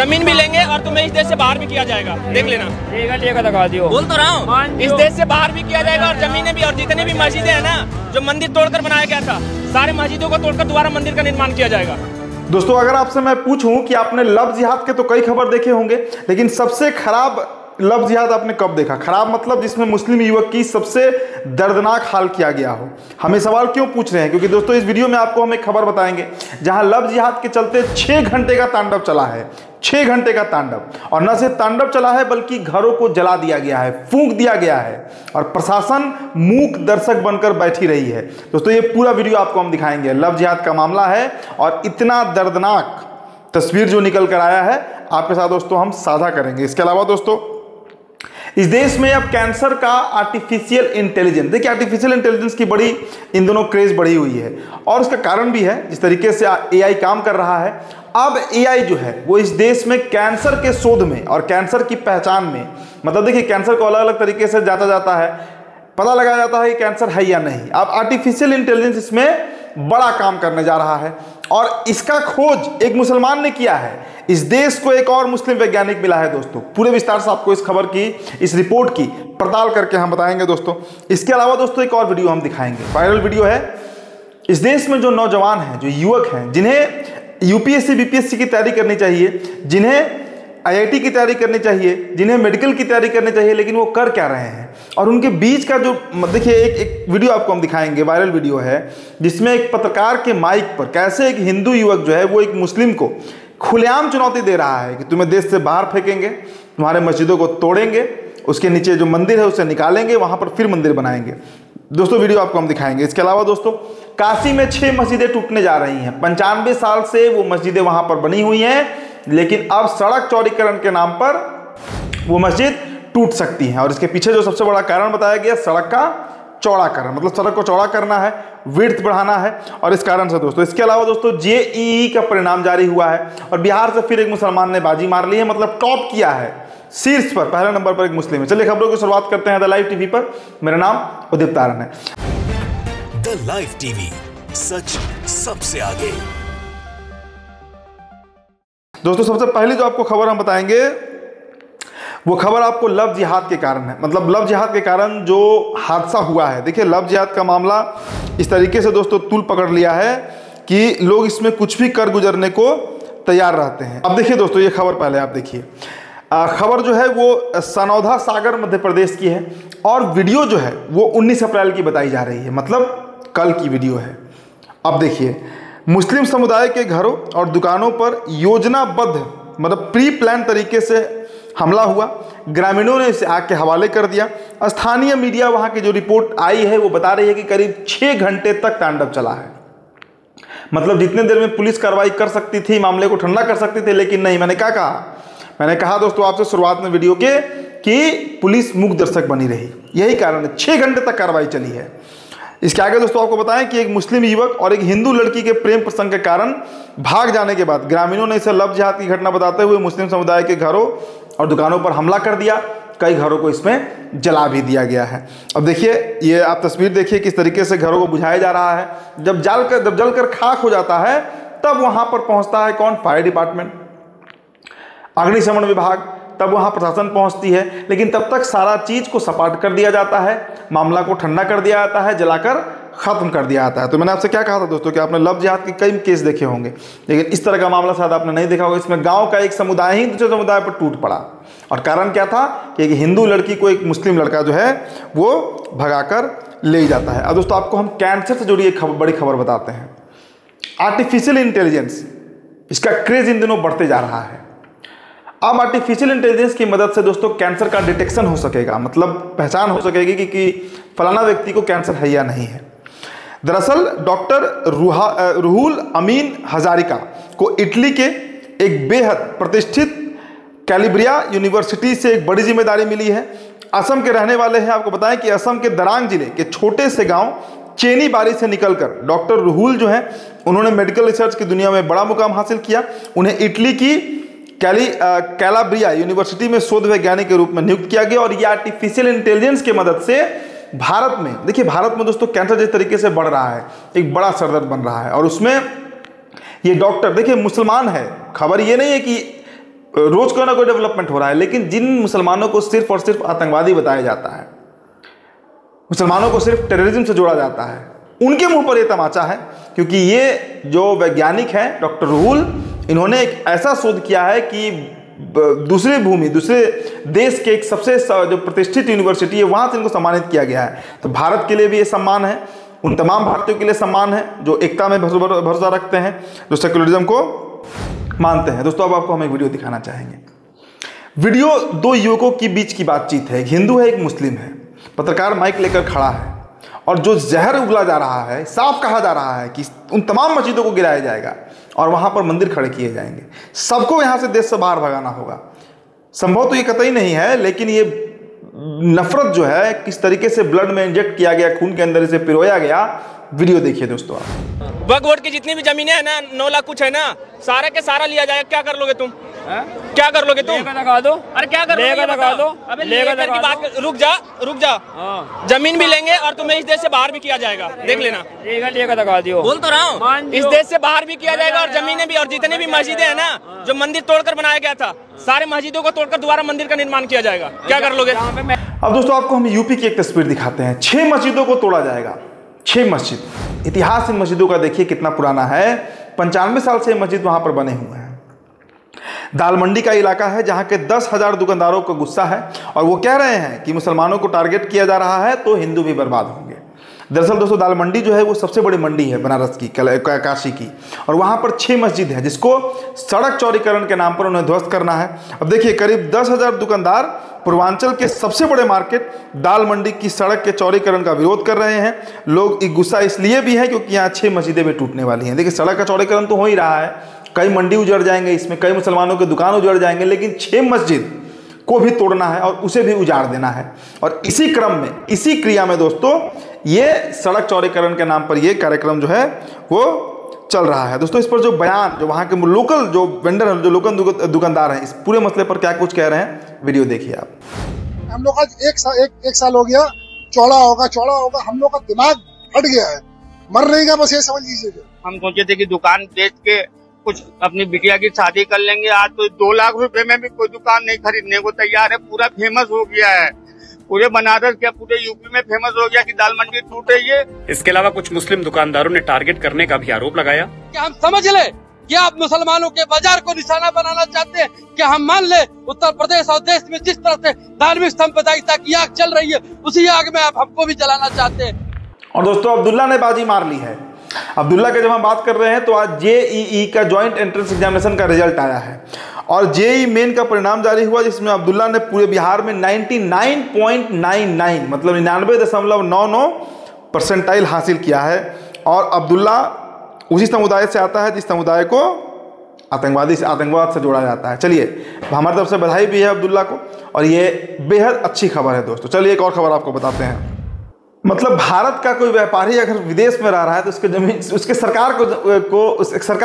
जमीन भी लेंगे और तुम्हें इस देश से बाहर भी किया जाएगा, देख लेना। लगा दियो, बोल तो रहा हूँ, इस देश से बाहर भी किया जाएगा और जमीनें भी, और जितने भी मस्जिदें हैं ना, जो मंदिर तोड़कर बनाया गया था, सारे मस्जिदों को तोड़कर दोबारा मंदिर का निर्माण किया जाएगा। दोस्तों अगर आपसे मैं पूछूं कि आपने लव जिहाद के तो कई खबर देखे होंगे, लेकिन सबसे खराब लव जिहाद आपने कब देखा? खराब मतलब जिसमें मुस्लिम युवक की सबसे दर्दनाक हाल किया गया हो। हमें सवाल क्यों पूछ रहे हैं? क्योंकि दोस्तों इस वीडियो में आपको हम एक खबर बताएंगे जहां लव जिहाद के चलते 6 घंटे का तांडव चला है। 6 घंटे का तांडव, और न सिर्फ तांडव चला है बल्कि घरों को जला दिया गया है, फूंक दिया गया है, और प्रशासन मूक दर्शक बनकर बैठी रही है। दोस्तों ये पूरा वीडियो आपको हम दिखाएंगे। लव जिहाद का मामला है और इतना दर्दनाक तस्वीर जो निकल कर आया है आपके साथ दोस्तों हम साझा करेंगे। इसके अलावा दोस्तों इस देश में अब कैंसर का आर्टिफिशियल इंटेलिजेंस, देखिए आर्टिफिशियल इंटेलिजेंस की बड़ी इन दोनों क्रेज बढ़ी हुई है, और उसका कारण भी है जिस तरीके से एआई काम कर रहा है। अब एआई जो है वो इस देश में कैंसर के शोध में और कैंसर की पहचान में, मतलब देखिए कैंसर को अलग अलग तरीके से जांचा जाता है, पता लगाया जाता है कि कैंसर है या नहीं। अब आर्टिफिशियल इंटेलिजेंस इसमें बड़ा काम करने जा रहा है, और इसका खोज एक मुसलमान ने किया है। इस देश को एक और मुस्लिम वैज्ञानिक मिला है दोस्तों। पूरे विस्तार से आपको इस खबर की, इस रिपोर्ट की पड़ताल करके हम बताएंगे दोस्तों। इसके अलावा दोस्तों एक और वीडियो हम दिखाएंगे, वायरल वीडियो है। इस देश में जो नौजवान हैं, जो युवक हैं, जिन्हें यूपीएससी बीपीएससी की तैयारी करनी चाहिए, जिन्हें आईआईटी की तैयारी करनी चाहिए, जिन्हें मेडिकल की तैयारी करनी चाहिए, लेकिन वो कर क्या रहे हैं, और उनके बीच का जो देखिए एक वीडियो आपको हम दिखाएंगे, वायरल वीडियो है, जिसमें एक पत्रकार के माइक पर कैसे एक हिंदू युवक जो है वो एक मुस्लिम को खुलेआम चुनौती दे रहा है कि तुम्हें देश से बाहर फेंकेंगे, तुम्हारे मस्जिदों को तोड़ेंगे, उसके नीचे जो मंदिर है उसे निकालेंगे, वहां पर फिर मंदिर बनाएंगे। दोस्तों वीडियो आपको हम दिखाएंगे। इसके अलावा दोस्तों काशी में 6 मस्जिदें टूटने जा रही हैं। 95 साल से वो मस्जिदें वहां पर बनी हुई हैं, लेकिन अब सड़क चौड़ीकरण के नाम पर वो मस्जिद टूट सकती हैं, और इसके पीछे जो सबसे बड़ा कारण बताया गया सड़क का चौड़ाकरण, मतलब सड़क को चौड़ा करना है, विड्थ बढ़ाना है, और इस कारण से दोस्तों। इसके अलावा दोस्तों जेईई का परिणाम जारी हुआ है, और बिहार से फिर एक मुसलमान ने बाजी मार ली है, मतलब टॉप किया है, शीर्ष पर पहले नंबर पर एक मुस्लिम है। चलिए खबरों की शुरुआत करते हैं द लाइव टीवी पर। मेरा नाम उदित तारन है। द लाइव टीवी, सच सबसे आगे। दोस्तों सबसे पहले जो आपको खबर हम बताएंगे वो खबर आपको लव जिहाद के कारण है, मतलब लव जिहाद के कारण जो हादसा हुआ है। देखिए लव जिहाद का मामला इस तरीके से दोस्तों तूल पकड़ लिया है कि लोग इसमें कुछ भी कर गुजरने को तैयार रहते हैं। अब देखिए दोस्तों ये खबर पहले आप देखिए। खबर जो है वो सनौधा सागर मध्य प्रदेश की है, और वीडियो जो है वो 19 अप्रैल की बताई जा रही है, मतलब कल की वीडियो है। अब देखिए मुस्लिम समुदाय के घरों और दुकानों पर योजनाबद्ध, मतलब प्री प्लान तरीके से हमला हुआ। ग्रामीणों ने इसे आग के हवाले कर दिया। स्थानीय मीडिया वहां की जो रिपोर्ट आई है वो बता रही है कि करीब 6 घंटे तक तांडव चला है, मतलब जितने देर में पुलिस कार्रवाई कर सकती थी, मामले को ठंडा कर सकती थी, लेकिन नहीं। मैंने कहा दोस्तों आपसे शुरुआत में वीडियो के कि पुलिस मूक दर्शक बनी रही, यही कारण है 6 घंटे तक कार्रवाई चली है। इसके आगे दोस्तों आपको बताएं कि एक मुस्लिम युवक और एक हिंदू लड़की के प्रेम प्रसंग के कारण भाग जाने के बाद ग्रामीणों ने इसे लव जिहाद की घटना बताते हुए मुस्लिम समुदाय के घरों और दुकानों पर हमला कर दिया। कई घरों को इसमें जला भी दिया गया है। अब देखिए ये आप तस्वीर देखिए किस तरीके से घरों को बुझाया जा रहा है। जब जलकर खाक हो जाता है तब वहां पर पहुंचता है कौन? फायर डिपार्टमेंट, अग्निशमन विभाग, तब वहां प्रशासन पहुंचती है, लेकिन तब तक सारा चीज को सपाट कर दिया जाता है, मामला को ठंडा कर दिया जाता है, जलाकर खत्म कर दिया जाता है। तो मैंने आपसे क्या कहा था दोस्तों कि आपने लव जिहाद के कई केस देखे होंगे, लेकिन इस तरह का मामला शायद आपने नहीं देखा होगा। इसमें गांव का एक समुदाय ही दूसरे समुदाय पर टूट पड़ा, और कारण क्या था कि एक हिंदू लड़की को एक मुस्लिम लड़का जो है वो भगाकर ले जाता है। अब दोस्तों आपको हम कैंसर से जुड़ी एक बड़ी खबर बताते हैं। आर्टिफिशियल इंटेलिजेंस, इसका क्रेज इन दिनों बढ़ते जा रहा है। अब आर्टिफिशियल इंटेलिजेंस की मदद से दोस्तों कैंसर का डिटेक्शन हो सकेगा, मतलब पहचान हो सकेगी कि फलाना व्यक्ति को कैंसर है या नहीं है। दरअसल डॉक्टर रूहुल अमीन हजारिका को इटली के एक बेहद प्रतिष्ठित कैलिब्रिया यूनिवर्सिटी से एक बड़ी जिम्मेदारी मिली है। असम के रहने वाले हैं। आपको बताएं कि असम के दरांग जिले के छोटे से गांव चेनी बारी से निकलकर डॉक्टर रूहुल जो है उन्होंने मेडिकल रिसर्च की दुनिया में बड़ा मुकाम हासिल किया। उन्हें इटली की कैलाब्रिया यूनिवर्सिटी में शोध वैज्ञानिक के रूप में नियुक्त किया गया, और ये आर्टिफिशियल इंटेलिजेंस की मदद से भारत में, देखिए भारत में दोस्तों कैंसर जिस तरीके से बढ़ रहा है, एक बड़ा सरदर्द बन रहा है, और उसमें ये डॉक्टर देखिए मुसलमान है। खबर ये नहीं है कि रोज कोई ना कोई डेवलपमेंट हो रहा है, लेकिन जिन मुसलमानों को सिर्फ और सिर्फ आतंकवादी बताया जाता है, मुसलमानों को सिर्फ टेररिज्म से जोड़ा जाता है, उनके मुंह पर यह तमाचा है। क्योंकि ये जो वैज्ञानिक हैं डॉक्टर रुहुल, इन्होंने एक ऐसा शोध किया है कि दूसरे देश के एक सबसे जो प्रतिष्ठित यूनिवर्सिटी है वहां से इनको सम्मानित किया गया है। तो भारत के लिए भी ये सम्मान है, उन तमाम भारतीयों के लिए सम्मान है जो एकता में भरोसा रखते हैं, जो सेकुलरिज्म को मानते हैं। दोस्तों अब आपको हम एक वीडियो दिखाना चाहेंगे। वीडियो दो युवकों के बीच की बातचीत है, एक हिंदू है एक मुस्लिम है। पत्रकार माइक लेकर खड़ा है और जो जहर उगला जा रहा है, साफ कहा जा रहा है कि उन तमाम मस्जिदों को गिराया जाएगा और वहां पर मंदिर खड़े किए जाएंगे, सबको यहां से देश से बाहर भगाना होगा। संभव तो ये कतई नहीं है, लेकिन ये नफरत जो है किस तरीके से ब्लड में इंजेक्ट किया गया, खून के अंदर इसे पिरोया गया, वीडियो देखिए दोस्तों आप। वक्फ बोर्ड की जितनी भी जमीनें है ना, 9 लाख कुछ है ना, सारा के सारा लिया जाएगा। क्या कर लोगे तुम? क्या कर लोगे तुम? लगा दो। अरे क्या कर लोगे? लगा दो। अबे लेकर की बात, रुक जा। जमीन भी लेंगे और तुम्हें इस देश से बाहर भी किया जाएगा, देख लेना। लेकर लगा दियो। बोल तो रहा हूँ, इस देश से बाहर भी किया जाएगा और जमीनें भी, और जितने भी मस्जिदें हैं ना, जो मंदिर तोड़कर बनाया गया था, सारे मस्जिदों को तोड़कर दोबारा मंदिर का निर्माण किया जाएगा। क्या कर लोगे? अब दोस्तों आपको हम यूपी की एक तस्वीर दिखाते हैं। 6 मस्जिदों को तोड़ा जाएगा, 6 मस्जिद। इतिहास इन मस्जिदों का देखिए कितना पुराना है। 95 साल से मस्जिद वहां पर बने हुए हैं। दाल मंडी का इलाका है जहां के 10,000 दुकानदारों को गुस्सा है और वो कह रहे हैं कि मुसलमानों को टारगेट किया जा रहा है तो हिंदू भी बर्बाद होंगे। दरअसल दोस्तों दाल मंडी जो है वो सबसे बड़ी मंडी है बनारस की, काशी की, और वहां पर 6 मस्जिद है जिसको सड़क चौड़ीकरण के नाम पर उन्हें ध्वस्त करना है। अब देखिए करीब 10,000 दुकानदार पूर्वांचल के सबसे बड़े मार्केट दाल मंडी की सड़क के चौड़ीकरण का विरोध कर रहे हैं। लोग गुस्सा इसलिए भी है क्योंकि यहाँ 6 मस्जिदें भी टूटने वाली हैं। देखिए सड़क का चौड़ीकरण तो हो ही रहा है, कई मंडी उजड़ जाएंगे, इसमें कई मुसलमानों के दुकान उजड़ जाएंगे, लेकिन 6 मस्जिद को भी तोड़ना है और उसे भी उजाड़ देना है। और इसी क्रम में, इसी क्रिया में दोस्तों ये सड़क चौड़ीकरण के नाम पर ये कार्यक्रम जो है वो चल रहा है। दोस्तों इस पर जो बयान, जो वहाँ के लोकल जो वेंडर हैं, जो लोकल दुकानदार हैं, इस पूरे मसले पर क्या कुछ कह रहे हैं, वीडियो देखिए आप। हम लोग का एक साल हो गया, चौड़ा होगा, हम लोग का दिमाग फट गया है, मर नहीं गया, बस ये समझ लीजिए। हम सोचे थे कि दुकान बेच के कुछ अपनी बिटिया की शादी कर लेंगे। आज तो 2 लाख रुपए में भी कोई दुकान नहीं खरीदने को तैयार है। पूरा फेमस हो गया है, पूरे बनारस क्या पूरे यूपी में फेमस हो गया कि दाल मंडी टूट रही है। इसके अलावा कुछ मुस्लिम दुकानदारों ने टारगेट करने का भी आरोप लगाया। क्या हम समझ ले कि आप मुसलमानों के बाजार को निशाना बनाना चाहते हैं? क्या हम मान ले उत्तर प्रदेश और देश में जिस तरह से धार्मिक सांप्रदायिकता की आग चल रही है, उसी आग में आप हमको भी जलाना चाहते हैं? और दोस्तों अब्दुल्ला ने बाजी मार ली है। अब्दुल्ला की जब हम बात कर रहे हैं तो आज JEE का जॉइंट एंट्रेंस एग्जामिनेशन का रिजल्ट आया है और JEE मेन का परिणाम जारी हुआ, जिसमें अब्दुल्ला ने पूरे बिहार में 99.99 मतलब 99.99% हासिल किया है। और अब्दुल्ला उसी समुदाय से आता है जिस समुदाय को आतंकवाद से जोड़ा जाता है। चलिए हमारी तरफ से बधाई भी है अब्दुल्ला को, और ये बेहद अच्छी खबर है दोस्तों। चलिए एक और खबर आपको बताते हैं। मतलब भारत का कोई व्यापारी अगर विदेश में रह रहा है तो उसके जमीन, उसके सरकार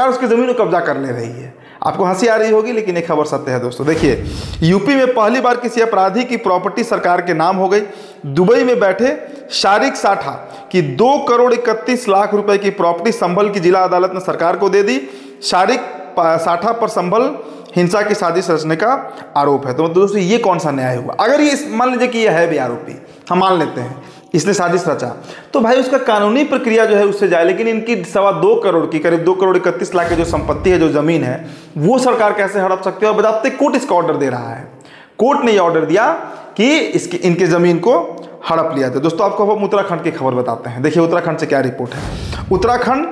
उसकी जमीन को कब्जा कर ले रही है। आपको हंसी आ रही होगी, लेकिन एक खबर सत्य है दोस्तों। देखिए यूपी में पहली बार किसी अपराधी की प्रॉपर्टी सरकार के नाम हो गई। दुबई में बैठे शारिक साठा की 2,31 लाख रुपए की प्रॉपर्टी संभल की जिला अदालत ने सरकार को दे दी। शारिक साठा पर संभल हिंसा की साजिश रचने का आरोप है। तो दोस्तों ये कौन सा न्याय हुआ? अगर ये मान लीजिए कि ये है भी आरोपी, हम मान लेते हैं इसने साजिश रचा, तो भाई उसका कानूनी प्रक्रिया जो है उससे जाए। लेकिन इनकी 2.25 करोड़ की करीब 2,31 लाख की जो संपत्ति है, जो जमीन है, वो सरकार कैसे हड़प सकती है? और बजाते कोर्ट इसका ऑर्डर दे रहा है। कोर्ट ने यह ऑर्डर दिया कि इनके जमीन को हड़प लिया जाए। दोस्तों आपको हम उत्तराखंड की खबर बताते हैं। देखिए उत्तराखंड से क्या रिपोर्ट है। उत्तराखंड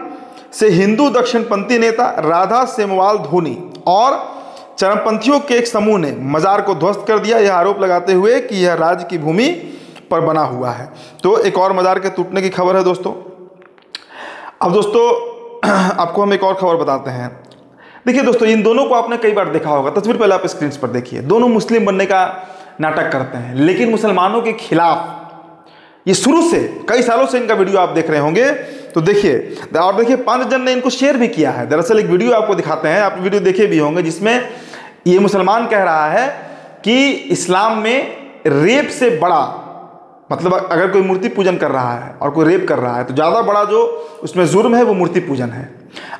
से हिंदू दक्षिणपंथी नेता राधा सेमवाल धोनी और चरमपंथियों के एक समूह ने मजार को ध्वस्त कर दिया, यह आरोप लगाते हुए कि यह राज्य की भूमि पर बना हुआ है। तो एक और मजार के टूटने की खबर है दोस्तों। अब दोस्तों आपको हम एक और खबर बताते हैं। देखिए दोस्तों इन दोनों को आपने कई बार देखा होगा, तस्वीर पहले आप स्क्रीन पर देखिए। दोनों मुस्लिम बनने का नाटक करते हैं, लेकिन मुसलमानों के खिलाफ ये शुरू से कई सालों से इनका वीडियो आप देख रहे होंगे। तो देखिए, और देखिए 5 जन ने इनको शेयर भी किया है। दरअसल एक वीडियो आपको दिखाते हैं, आप वीडियो देखे भी होंगे, जिसमें ये मुसलमान कह रहा है कि इस्लाम में रेप से बड़ा, मतलब अगर कोई मूर्ति पूजन कर रहा है और कोई रेप कर रहा है तो ज़्यादा बड़ा जो उसमें जुर्म है वो मूर्ति पूजन है।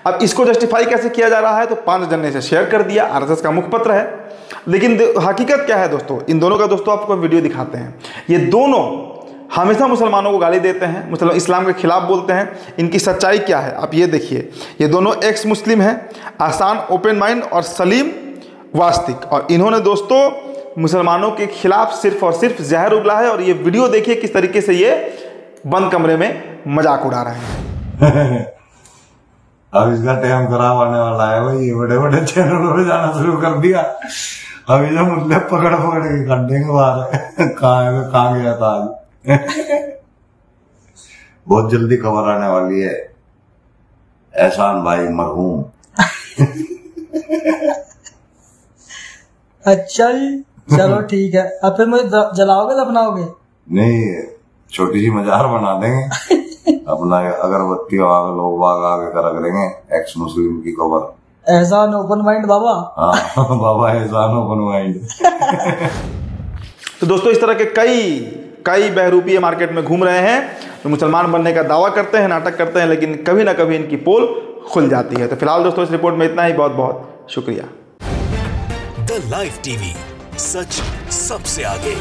अब इसको जस्टिफाई कैसे किया जा रहा है, तो 5 जन ने इसे शेयर कर दिया, आरएसएस का मुखपत्र है। लेकिन हकीकत क्या है दोस्तों, इन दोनों का दोस्तों आपको वीडियो दिखाते हैं। ये दोनों हमेशा मुसलमानों को गाली देते हैं, मुसलमान इस्लाम के खिलाफ बोलते हैं। इनकी सच्चाई क्या है आप ये देखिए। ये दोनों एक्स मुस्लिम हैं, आसान ओपन माइंड और सलीम वास्तिक, और इन्होंने दोस्तों मुसलमानों के खिलाफ सिर्फ और सिर्फ जहर उगला है। और ये वीडियो देखिए किस तरीके से ये बंद कमरे में मजाक उड़ा रहे हैं। अब इसका टाइम खराब आने वाला है भाई, बड़े बड़े चैनलों में जाना शुरू कर दिया। अभी जो मुद्दे पकड़ के कर देंगे बाहर। कहाँ गया था आज। बहुत जल्दी खबर आने वाली है, एहसान भाई मरहूम। अच्छा जी, चलो ठीक है। अब फिर मुझे जलाओगे दफनाओगे? नहीं, छोटी सी मजार बना देंगे अपना, अगरबत्ती आग लोग बाग आगे कर रख लेंगे। एक्स मुस्लिम की खबर, एहसान ओपन माइंड बाबा। हाँ बाबा एहसान ओपन माइंड। तो दोस्तों इस तरह के कई बहरूपीय मार्केट में घूम रहे हैं, जो मुसलमान बनने का दावा करते हैं, नाटक करते हैं, लेकिन कभी ना कभी इनकी पोल खुल जाती है। तो फिलहाल दोस्तों इस रिपोर्ट में इतना ही, बहुत बहुत शुक्रिया। द लाइव टीवी, सच सबसे आगे।